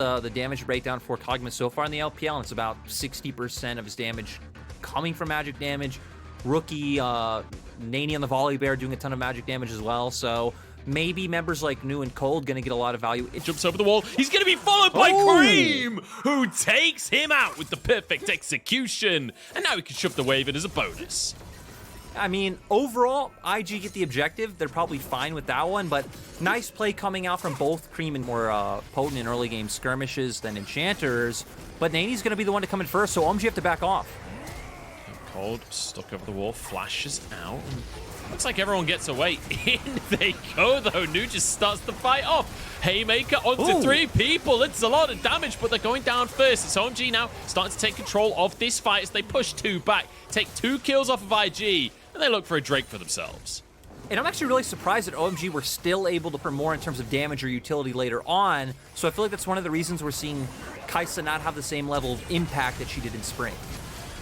The damage breakdown for Kog'Maw so far in the LPL, and it's about 60% of his damage coming from magic damage. Rookie Nani on the Volley Bear doing a ton of magic damage as well, so maybe members like New and Cold gonna get a lot of value. It jumps over the wall. He's gonna be followed by Cream, who takes him out with the perfect execution. And now he can shove the wave in as a bonus. I mean, overall, IG get the objective. They're probably fine with that one, but nice play coming out from both Cream and more potent in early game skirmishes than Enchanters. But Nani's going to be the one to come in first, so OMG have to back off. Cold stuck over the wall, flashes out. And looks like everyone gets away. In they go, though. Nu just starts the fight off. Haymaker onto 3 people. It's a lot of damage, but they're going down first. It's OMG now starting to take control of this fight as they push 2 back, take 2 kills off of IG, and they look for a Drake for themselves. And I'm actually really surprised that OMG were still able to put more in terms of damage or utility later on. So I feel like that's one of the reasons we're seeing Kai'Sa not have the same level of impact that she did in Spring.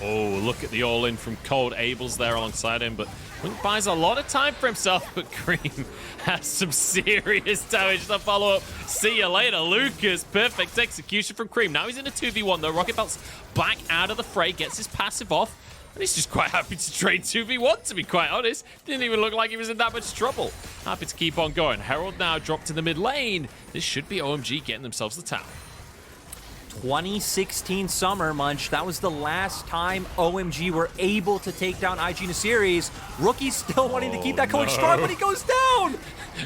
Oh, look at the all-in from Cold. Abel's there alongside him, but Wink buys a lot of time for himself, but Cream has some serious damage to follow up. See you later, Lucas. Perfect execution from Cream. Now he's in a 2v1, though. Rocket Belt's back out of the fray, gets his passive off, and he's just quite happy to trade 2v1, to be quite honest. Didn't even look like he was in that much trouble. Happy to keep on going. Herald now dropped in the mid lane. This should be OMG getting themselves the tower. 2016 Summer, Munch. That was the last time OMG were able to take down IG in a series. Rookie's still wanting to keep that coach strong, but he goes down!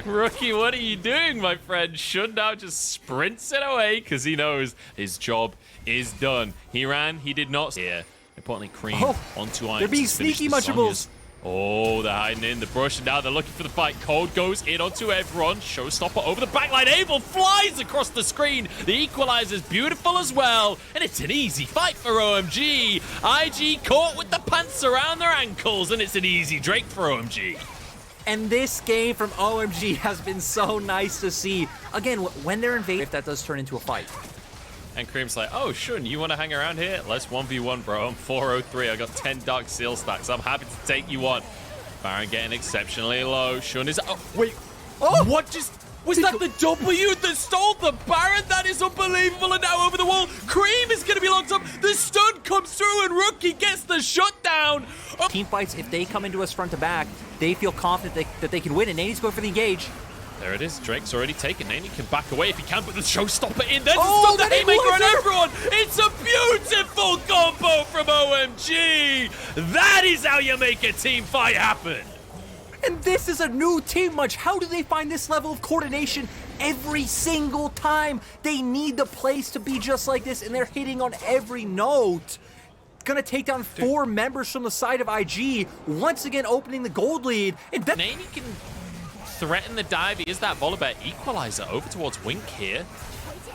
Rookie, what are you doing, my friend? Should now just sprints it away because he knows his job is done. He ran, he did not. Here, importantly, Cream onto Iron. They're being sneaky, Munchables. Oh, they're hiding in the brush, and now they're looking for the fight. Cold goes in onto everyone. Showstopper over the backline. Abel flies across the screen. The equalizer's beautiful as well, and it's an easy fight for OMG. IG caught with the pants around their ankles, and it's an easy Drake for OMG. And this game from OMG has been so nice to see. Again, when they're invading, if that does turn into a fight. And Cream's like, oh, Shun, you want to hang around here? Let's 1v1, bro. I'm 403. I got 10 Dark Seal stacks. I'm happy to take you on. Baron getting exceptionally low. Shun is... Oh, wait. Oh! What just... Was that the W that stole the Baron? That is unbelievable. And now over the wall, Cream is going to be locked up. The stun comes through and Rookie gets the shutdown. Oh. Team fights, if they come into us front to back, they feel confident that they can win. And Nani's going for the engage. There it is. Drake's already taken. Nani can back away if he can, but the Showstopper in there to stop the Haymaker on everyone. It's a beautiful combo from OMG. That is how you make a team fight happen. And this is a new team, Munch. How do they find this level of coordination every single time? They need the place to be just like this, and they're hitting on every note. Gonna take down 4 members from the side of IG, once again opening the gold lead. And Nani can threaten the dive. He is that Volibear equalizer over towards Wink here.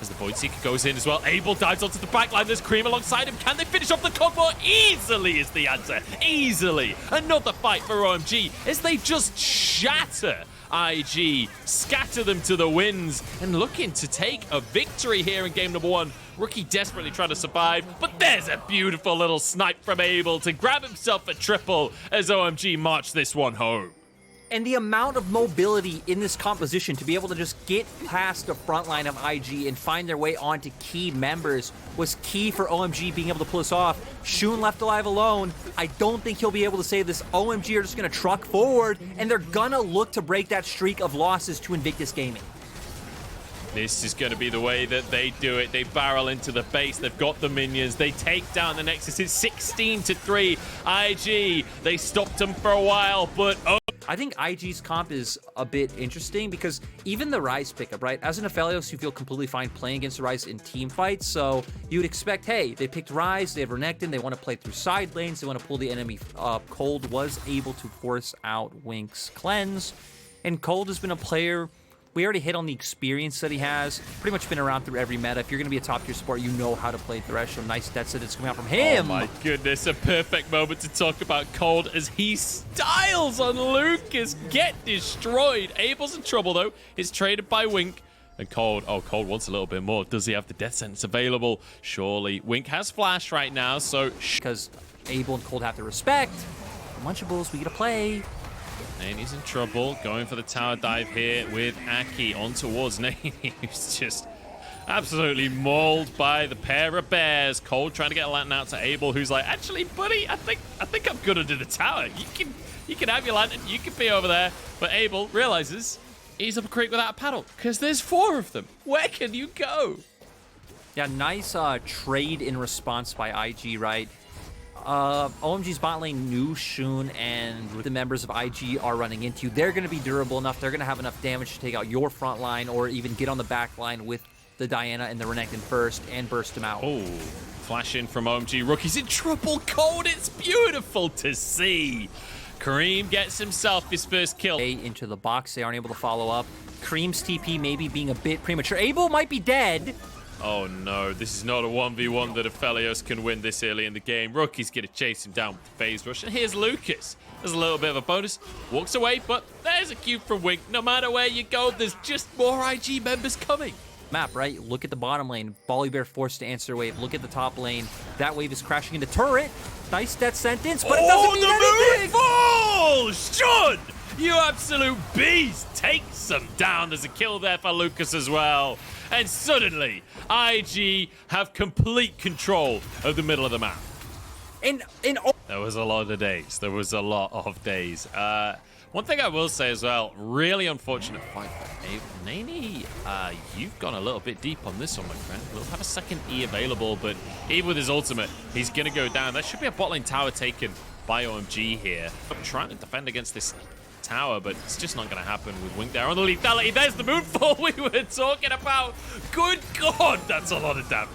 As the Void Seeker goes in as well. Abel dives onto the backline. There's Cream alongside him. Can they finish off the combo? Easily is the answer. Easily. Another fight for OMG as they just shatter IG, scatter them to the winds, and looking to take a victory here in game number 1. Rookie desperately trying to survive, but there's a beautiful little snipe from Abel to grab himself a triple as OMG march this one home. And the amount of mobility in this composition to be able to just get past the front line of IG and find their way onto key members was key for OMG being able to pull this off. Shun left alive alone. I don't think he'll be able to save this. OMG are just going to truck forward, and they're going to look to break that streak of losses to Invictus Gaming. This is going to be the way that they do it. They barrel into the base. They've got the minions. They take down the Nexus. It's 16-3. IG, they stopped them for a while, but... I think IG's comp is a bit interesting because even the Ryze pickup, right? As an Aphelios, you feel completely fine playing against the Ryze in team fights. So you would expect, hey, they picked Ryze, they have Renekton, they want to play through side lanes, they want to pull the enemy up. Cold was able to force out Wink's cleanse. And Cold has been a player... We already hit on the experience that he has. Pretty much been around through every meta. If you're going to be a top-tier support, you know how to play Thresh. So nice stats that's coming out from him. Oh my goodness, a perfect moment to talk about Cold as he styles on Lucas. Get destroyed. Abel's in trouble, though. It's traded by Wink. And Cold, oh, Cold wants a little bit more. Does he have the death sentence available? Surely. Wink has flash right now, so... Because Abel and Cold have to respect. Munchables, we get to play. Nani's in trouble, going for the tower dive here with Aki on towards Nani, who's just Absolutely mauled by the pair of bears. Cold trying to get a lantern out to Abel, who's like, actually, buddy, I think I'm good under the tower. You can have your lantern, you can be over there. But Abel realizes he's up a creek without a paddle, because there's 4 of them. Where can you go? Yeah, nice trade in response by IG, right? OMG's bot lane, Nu, Shun, and the members of IG are running into you. They're going to be durable enough. They're going to have enough damage to take out your front line or even get on the back line with the Diana and the Renekton first and burst them out. Oh, flash in from OMG. Rookie's in trouble. Cold. It's beautiful to see. Kareem gets himself his first kill. Into the box. They aren't able to follow up. Kareem's TP maybe being a bit premature. Abel might be dead. Oh no, this is not a 1v1 that Aphelios can win this early in the game. Rookie's going to chase him down with the phase rush. And here's Lucas. There's a little bit of a bonus. Walks away, but there's a cube from Wink. No matter where you go, there's just more IG members coming. Map, right? Look at the bottom lane. Bear forced to answer wave. Look at the top lane. That wave is crashing into turret. Nice death sentence, but it doesn't mean anything. Oh, Shun! You absolute beast! Takes them down. There's a kill there for Lucas as well. And suddenly, IG have complete control of the middle of the map. There was a lot of days. There was a lot of days. One thing I will say as well, really unfortunate fight for Abe. Nani, you've gone a little bit deep on this one, my friend. We'll have a second E available, but even with his ultimate, he's going to go down. There should be a bot lane tower taken by OMG here. I'm trying to defend against this tower, but it's just not going to happen with Wink there on the lethality. There's the moonfall we were talking about. Good God, that's a lot of damage.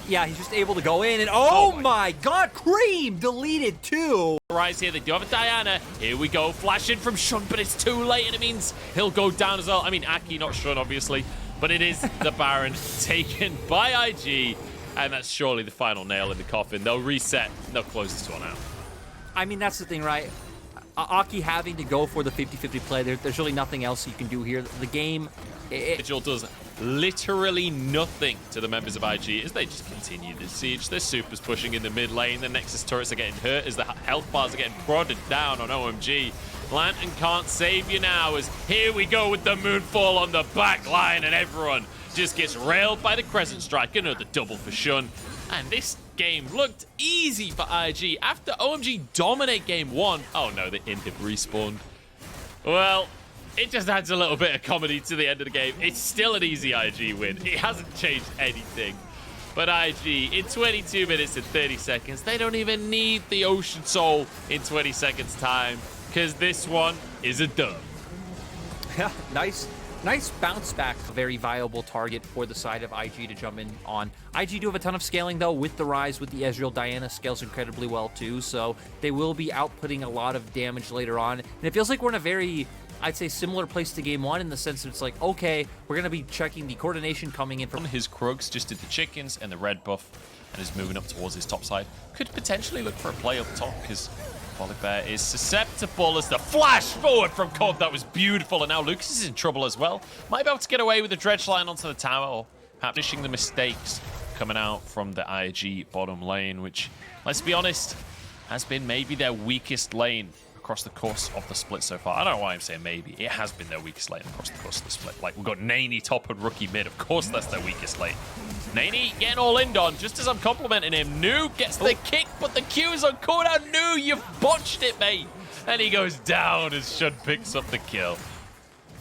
Yeah, he's just able to go in, and oh my God, Cream deleted too. Rise here, they do have a Diana. Here we go, flash in from Shun, but it's too late, and it means he'll go down as well. I mean, Aki, not Shun, obviously, but it is the Baron taken by IG, and that's surely the final nail in the coffin. They'll reset, and they'll close this one out. I mean, that's the thing, right? Aki having to go for the 50-50 play, there's really nothing else you can do here. The game... Vigil does literally nothing to the members of IG as they just continue the siege. Their supers pushing in the mid lane. The Nexus turrets are getting hurt as the health bars are getting prodded down on OMG. Lantern can't save you now as here we go with the moonfall on the back line and everyone just gets railed by the Crescent Strike. Another double for Shun. And this game looked easy for IG after OMG dominate game 1. Oh no, the Int have respawned. Well, it just adds a little bit of comedy to the end of the game. It's still an easy IG win. It hasn't changed anything. But IG, in 22 minutes and 30 seconds, they don't even need the Ocean Soul in 20 seconds time, because this one is a dub. Yeah, nice bounce back. A very viable target for the side of IG to jump in on. IG do have a ton of scaling, though, with the Rise, with the Ezreal. Diana scales incredibly well, too, so they will be outputting a lot of damage later on. And it feels like we're in a very... I'd say similar place to game 1 in the sense that it's like, okay, we're going to be checking the coordination coming in from... His Krugs just did the chickens and the red buff and is moving up towards his top side. Could potentially look for a play up top because Bear is susceptible as the flash forward from Cog. That was beautiful. And now Lucas is in trouble as well. Might be able to get away with the dredge line onto the tower or perhaps finishing the mistakes coming out from the IG bottom lane, which, let's be honest, has been maybe their weakest lane across the course of the split so far. I don't know why I'm saying maybe. It has been their weakest lane across the course of the split. Like, we've got Nani top and Rookie mid. Of course that's their weakest lane. Nani getting all in on, just as I'm complimenting him. Nu gets the kick, but the Q is on cooldown. Nu, you've botched it, mate. And he goes down as Shun picks up the kill.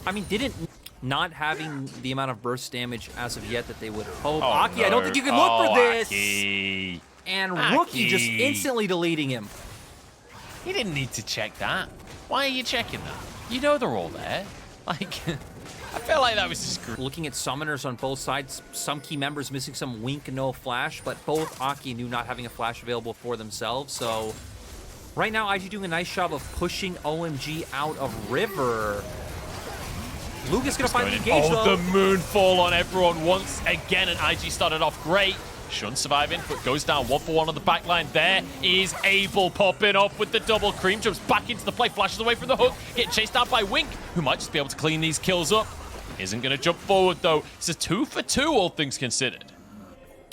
I mean, didn't not having the amount of burst damage as of yet that they would hope. Oh, Aki, no. I don't think you can look for this. Aki. And Rookie just instantly deleting him. You didn't need to check that. Why are you checking that? You know they're all there. Like, I feel like that was just... Looking at summoners on both sides, some key members missing some Wink and no flash, but both Aki and Nu not having a flash available for themselves. So right now, IG doing a nice job of pushing OMG out of River. Lucas gonna finally engage though. The moonfall on everyone once again, and IG started off great. Shun surviving, but goes down 1-for-1 on the back line. There is Abel popping off with the double. Cream jumps back into the play, flashes away from the hook, getting chased down by Wink, who might just be able to clean these kills up. Isn't going to jump forward, though. It's a 2-for-2, all things considered.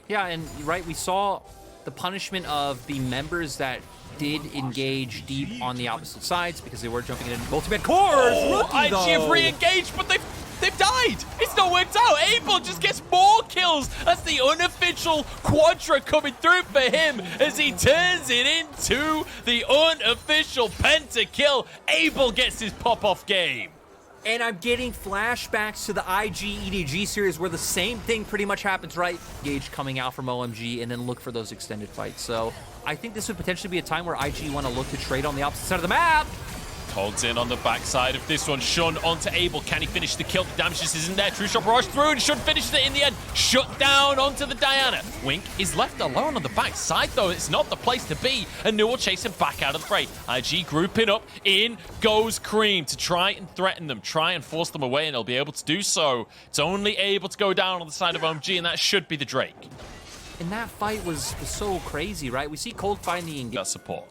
Yeah, and right, we saw the punishment of the members that did engage deep on the opposite sides because they were jumping in ultimate cores. IG have re-engaged, but they They've died. It's not worked out. Abel just gets more kills. That's the unofficial quadra coming through for him as he turns it into the unofficial pentakill. Abel gets his pop-off game. And I'm getting flashbacks to the IG EDG series where the same thing pretty much happens, right? Gage coming out from OMG and then look for those extended fights. So I think this would potentially be a time where IG want to look to trade on the opposite side of the map. Holds in on the backside of this one. Shun onto Abel. Can he finish the kill? The damage just isn't there. True shot barrage through, and Shun finishes it in the end. Shut down onto the Diana. Wink is left alone on the backside, though. It's not the place to be. And Nu will chase him back out of the fray. IG grouping up. In goes Cream to try and threaten them, try and force them away, and they'll be able to do so. It's only able to go down on the side of OMG, and that should be the Drake. And that fight was so crazy, right? We see Cold find the engagement. Got support.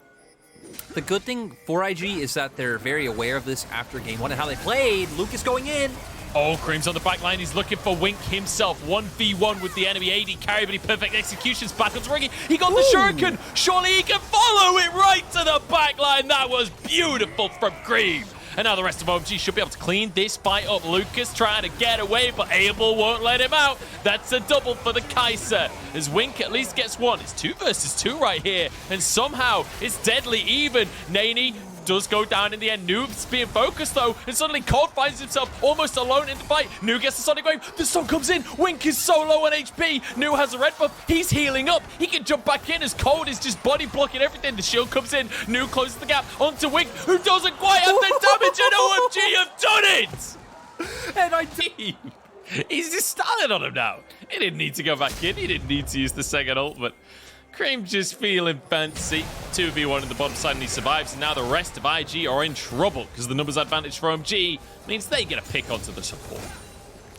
The good thing for IG is that they're very aware of this after game one and how they played. Lucas going in. Oh, Cream's on the back line. He's looking for Wink himself. 1v1 with the enemy. AD carry, but he perfect executions back onto Ricky. He got the shuriken. Surely he can follow it right to the back line. That was beautiful from Cream. And now the rest of OMG should be able to clean this fight up. Lucas trying to get away, but Abel won't let him out. That's a double for the Kaiser, as Wink at least gets one. It's 2 versus 2 right here, and somehow it's deadly even. Nani does go down in the end. Noob's being focused though, and suddenly Cold finds himself almost alone in the fight. Noob gets the Sonic Wave. The stun comes in. Wink is so low on HP. Noob has a red buff. He's healing up. He can jump back in as Cold is just body blocking everything. The shield comes in. Noob closes the gap onto Wink, who doesn't quite have the damage, and OMG have done it! And I did. He's just stalling on him now. He didn't need to go back in. He didn't need to use the second ult, but Cream just feeling fancy. 2v1 in the bottom side, and he survives. And now the rest of IG are in trouble because the numbers advantage for OMG means they get a pick onto the support.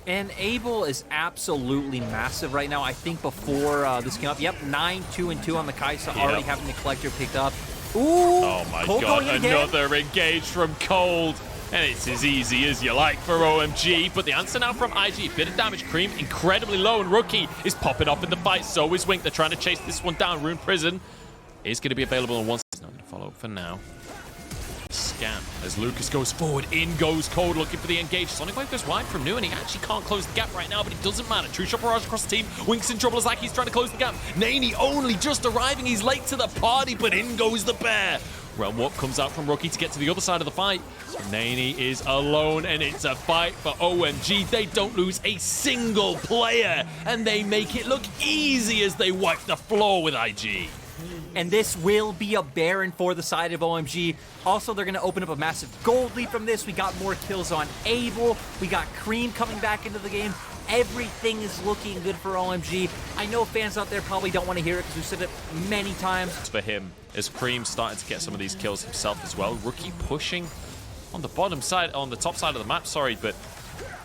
And Abel is absolutely massive right now. I think before this came up, yep, 9-2-2 on the Kai'Sa, already having the collector picked up. Ooh! Oh my Cold god, another engage from Cold. And it's as easy as you like for OMG. But the answer now from IG, bit of damage. Cream incredibly low, and Rookie is popping up in the fight. So is Wink. They're trying to chase this one down. Rune Prison is going to be available on one. He's not going to follow up for now. Scan as Lucas goes forward. In goes Cold looking for the engage. Sonic Wave goes wide from Nu, and he actually can't close the gap right now, but it doesn't matter. True shot barrage across the team. Wink's in trouble as Aki's trying to close the gap. Nani only just arriving. He's late to the party, but in goes the bear. Realm Warp comes out from Rookie to get to the other side of the fight. Nani is alone, and it's a fight for OMG. They don't lose a single player, and they make it look easy as they wipe the floor with IG. And this will be a Baron for the side of OMG. Also, they're going to open up a massive gold lead from this. We got more kills on Abel. We got Cream coming back into the game. Everything is looking good for OMG. I know fans out there probably don't want to hear it because we've said it many times. For him, as Cream starting to get some of these kills himself as well. Rookie pushing on the bottom side, on the top side of the map, sorry, but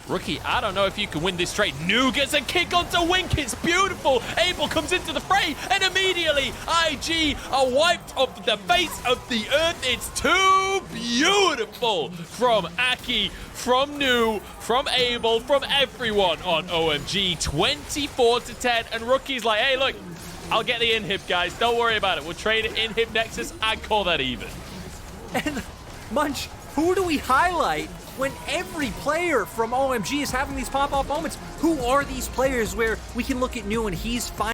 Rookie, I don't know if you can win this trade. Nu gets a kick onto Wink. It's beautiful. Abel comes into the fray, and immediately IG are wiped off the face of the earth. It's too beautiful from Aki, from Nu, from Abel, from everyone on OMG. 24-10, and Rookie's like, hey, look, I'll get the inhib, guys. Don't worry about it. We'll trade it inhib Nexus. I'd call that even. And Munch, who do we highlight when every player from OMG is having these pop-off moments? Who are these players where we can look at Nu and he's fine?